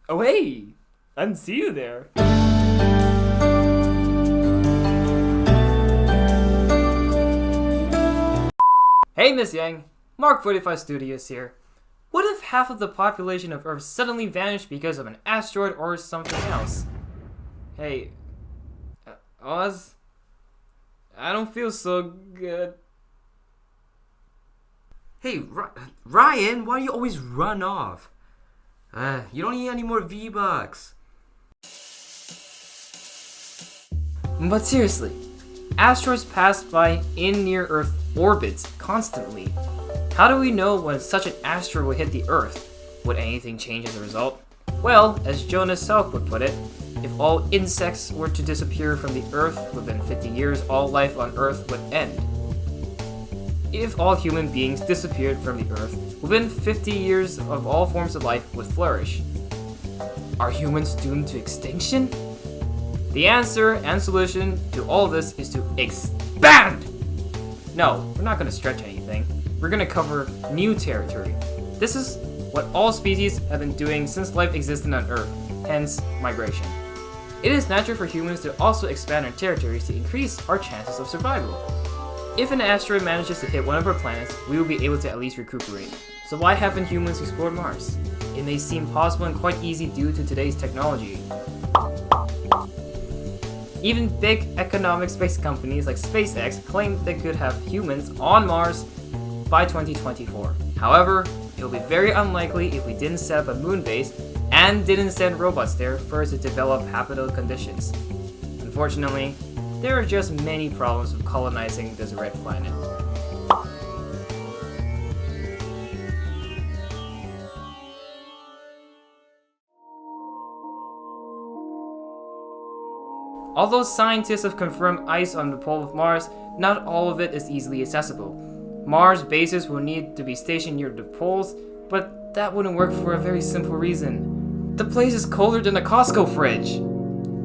Oh hey! I didn't see you there. Hey Miss Yang, Mark 45 Studios here. What if half of the population of Earth suddenly vanished because of an asteroid or something else? Hey, Oz? I don't feel so good. Hey, Ryan, why do you always run off? You don't need any more V-Bucks. But seriously, asteroids pass by in near-Earth orbits constantly. How do we know when such an asteroid will hit the Earth? Would anything change as a result? Well, as Jonas Salk would put it, if all insects were to disappear from the Earth within 50 years, all life on Earth would end. If all human beings disappeared from the Earth, within 50 years of all forms of life would flourish. Are humans doomed to extinction? The answer and solution to all this is to expand! No, we're not going to stretch anything. We're going to cover new territory. This is what all species have been doing since life existed on Earth, hence migration. It is natural for humans to also expand our territories to increase our chances of survival. If an asteroid manages to hit one of our planets, we will be able to at least recuperate. So why haven't humans explored Mars? It may seem possible and quite easy due to today's technology. Even big economic space companies like SpaceX claim they could have humans on Mars by 2024. However, it will be very unlikely if we didn't set up a moon base and didn't send robots there first to develop habitable conditions. Unfortunately, there are just many problems with colonizing this red planet. Although scientists have confirmed ice on the pole of Mars, not all of it is easily accessible. Mars bases will need to be stationed near the poles, but that wouldn't work for a very simple reason. The place is colder than a Costco fridge!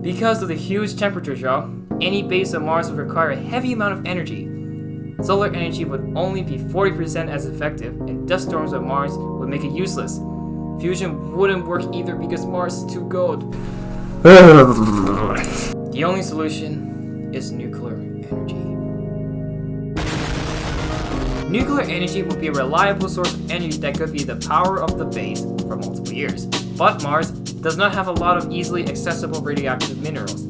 Because of the huge temperature drop, any base on Mars would require a heavy amount of energy. Solar energy would only be 40% as effective, and dust storms on Mars would make it useless. Fusion wouldn't work either because Mars is too cold. The only solution is nuclear energy. Nuclear energy would be a reliable source of energy that could be the power of the base for multiple years. But Mars does not have a lot of easily accessible radioactive minerals.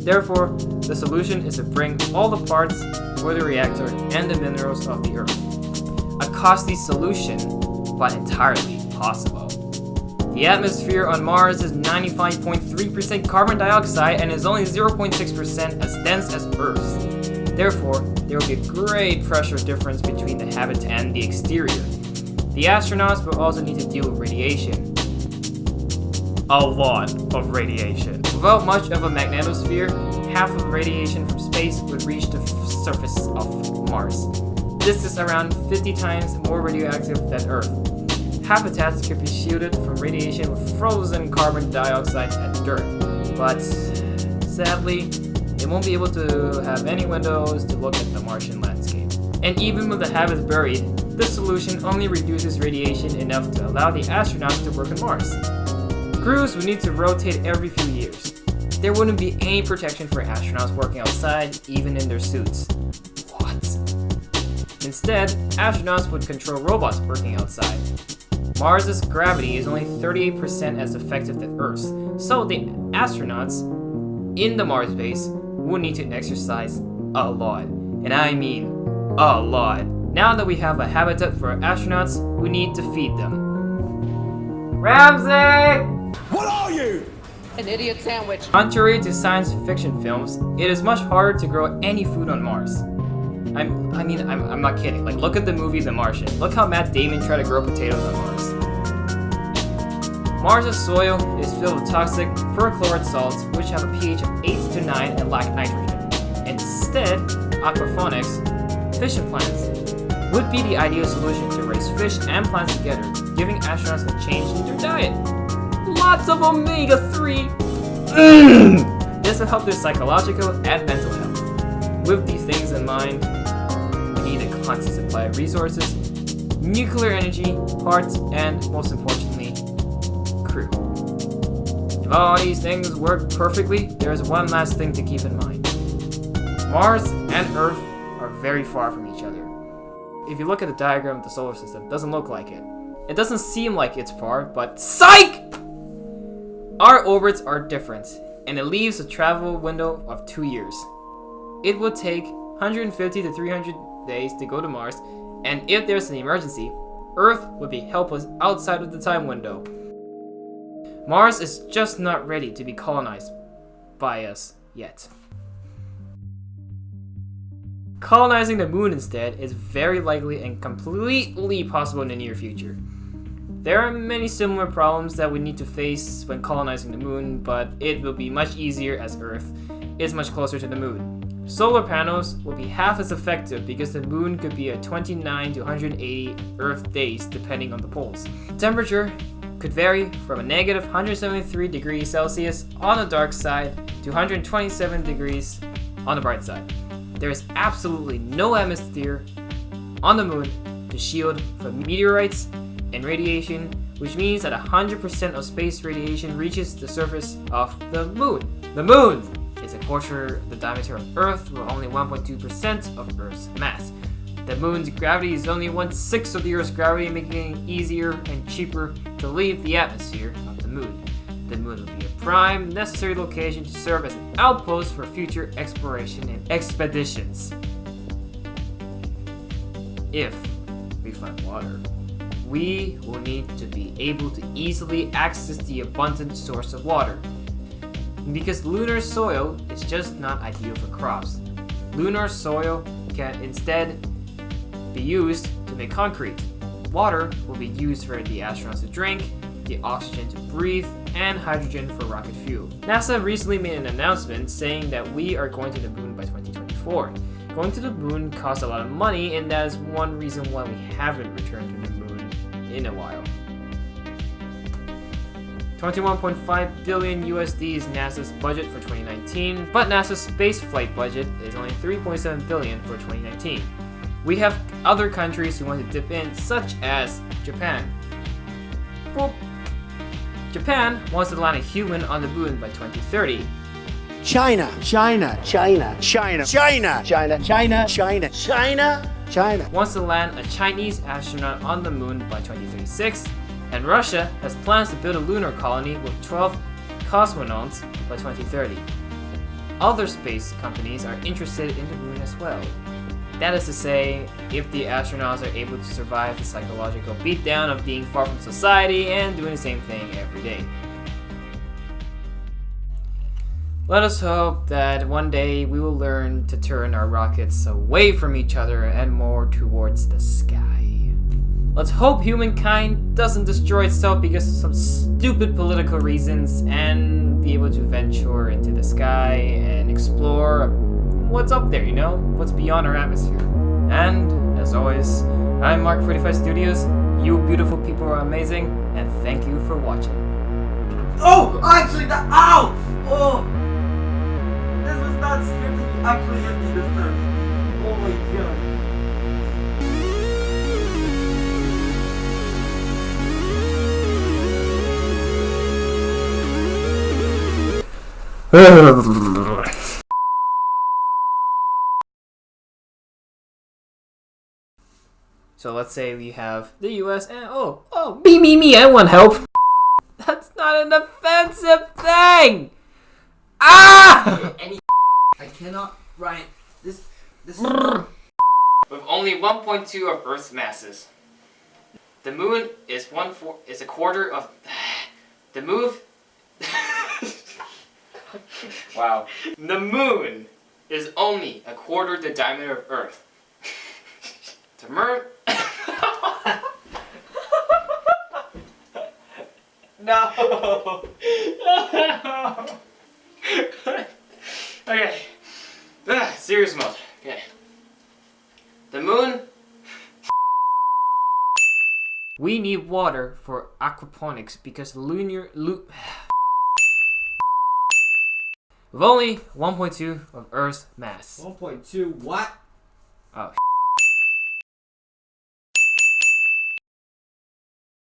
Therefore, the solution is to bring all the parts for the reactor and the minerals of the Earth. A costly solution, but entirely possible. The atmosphere on Mars is 95.3% carbon dioxide and is only 0.6% as dense as Earth's. Therefore, there will be a great pressure difference between the habitat and the exterior. The astronauts will also need to deal with radiation. A lot of radiation. Without much of a magnetosphere, half of the radiation from space would reach the surface of Mars. This is around 50 times more radioactive than Earth. Habitats could be shielded from radiation with frozen carbon dioxide and dirt, but sadly, they won't be able to have any windows to look at the Martian landscape. And even with the habits buried, this solution only reduces radiation enough to allow the astronauts to work on Mars. Crews would need to rotate every few years. There wouldn't be any protection for astronauts working outside, even in their suits. What? Instead, astronauts would control robots working outside. Mars' gravity is only 38% as effective as Earth's, so the astronauts in the Mars base would need to exercise a lot. And I mean a lot. Now that we have a habitat for astronauts, we need to feed them. Ramsey! What are you? An idiot sandwich. Contrary to science fiction films, it is much harder to grow any food on Mars. I'm not kidding. Like, look at the movie The Martian. Look how Matt Damon tried to grow potatoes on Mars. Mars' soil is filled with toxic perchlorate salts, which have a pH of 8 to 9 and lack nitrogen. Instead, aquaponics, fish and plants, would be the ideal solution to raise fish and plants together, giving astronauts a change in their diet. Lots of omega-3! This will help their psychological and mental health. With these things in mind, we need a constant supply of resources, nuclear energy, parts, and most importantly, crew. If all these things work perfectly, there is one last thing to keep in mind. Mars and Earth are very far from each other. If you look at the diagram of the solar system, it doesn't look like it. It doesn't seem like it's far, but psych! Our orbits are different, and it leaves a travel window of 2 years. It would take 150 to 300 days to go to Mars, and if there's an emergency, Earth would be helpless outside of the time window. Mars is just not ready to be colonized by us yet. Colonizing the moon instead is very likely and completely possible in the near future. There are many similar problems that we need to face when colonizing the moon, but it will be much easier as Earth is much closer to the moon. Solar panels will be half as effective because the moon could be at 29 to 180 Earth days depending on the poles. Temperature could vary from a negative 173 degrees Celsius on the dark side to 127 degrees on the bright side. There is absolutely no atmosphere on the moon to shield from meteorites and radiation, which means that 100% of space radiation reaches the surface of the moon. The moon is a quarter the diameter of Earth with only 1.2% of Earth's mass. The moon's gravity is only 1/6 of the Earth's gravity, making it easier and cheaper to leave the atmosphere of the moon. The moon would be a prime, necessary location to serve as an outpost for future exploration and expeditions. If we find water, we will need to be able to easily access the abundant source of water. Because lunar soil is just not ideal for crops. Lunar soil can instead be used to make concrete. Water will be used for the astronauts to drink, the oxygen to breathe, and hydrogen for rocket fuel. NASA recently made an announcement saying that we are going to the moon by 2024. Going to the moon costs a lot of money, and that is one reason why we haven't returned to the moon in a while. 21.5 billion USD is NASA's budget for 2019, but NASA's spaceflight budget is only 3.7 billion for 2019. We have other countries who want to dip in, such as Japan. Boop. Japan wants to land a human on the moon by 2030. China, China, China, China, China, China, China, China, China, China wants to land a Chinese astronaut on the moon by 2036, and Russia has plans to build a lunar colony with 12 cosmonauts by 2030. Other space companies are interested in the moon as well. That is to say, if the astronauts are able to survive the psychological beatdown of being far from society and doing the same thing every day. Let us hope that one day we will learn to turn our rockets away from each other and more towards the sky. Let's hope humankind doesn't destroy itself because of some stupid political reasons and be able to venture into the sky and explore what's up there, what's beyond our atmosphere. And as always, I'm Mark45 Studios. You beautiful people are amazing, and thank you for watching. Oh, actually, ow! Oh, this was not scripted. Actually, hit me this time. Oh my god. So let's say we have the US and me, I want help. That's not an offensive thing! Ah! I cannot write this. With only 1.2 of Earth's masses. The moon is a quarter of the moon. Wow. The moon is only a quarter the diameter of Earth. The moon. No. Okay. Serious mode. Okay. The moon. We need water for aquaponics because with only 1.2 of Earth's mass. 1.2 what? Oh.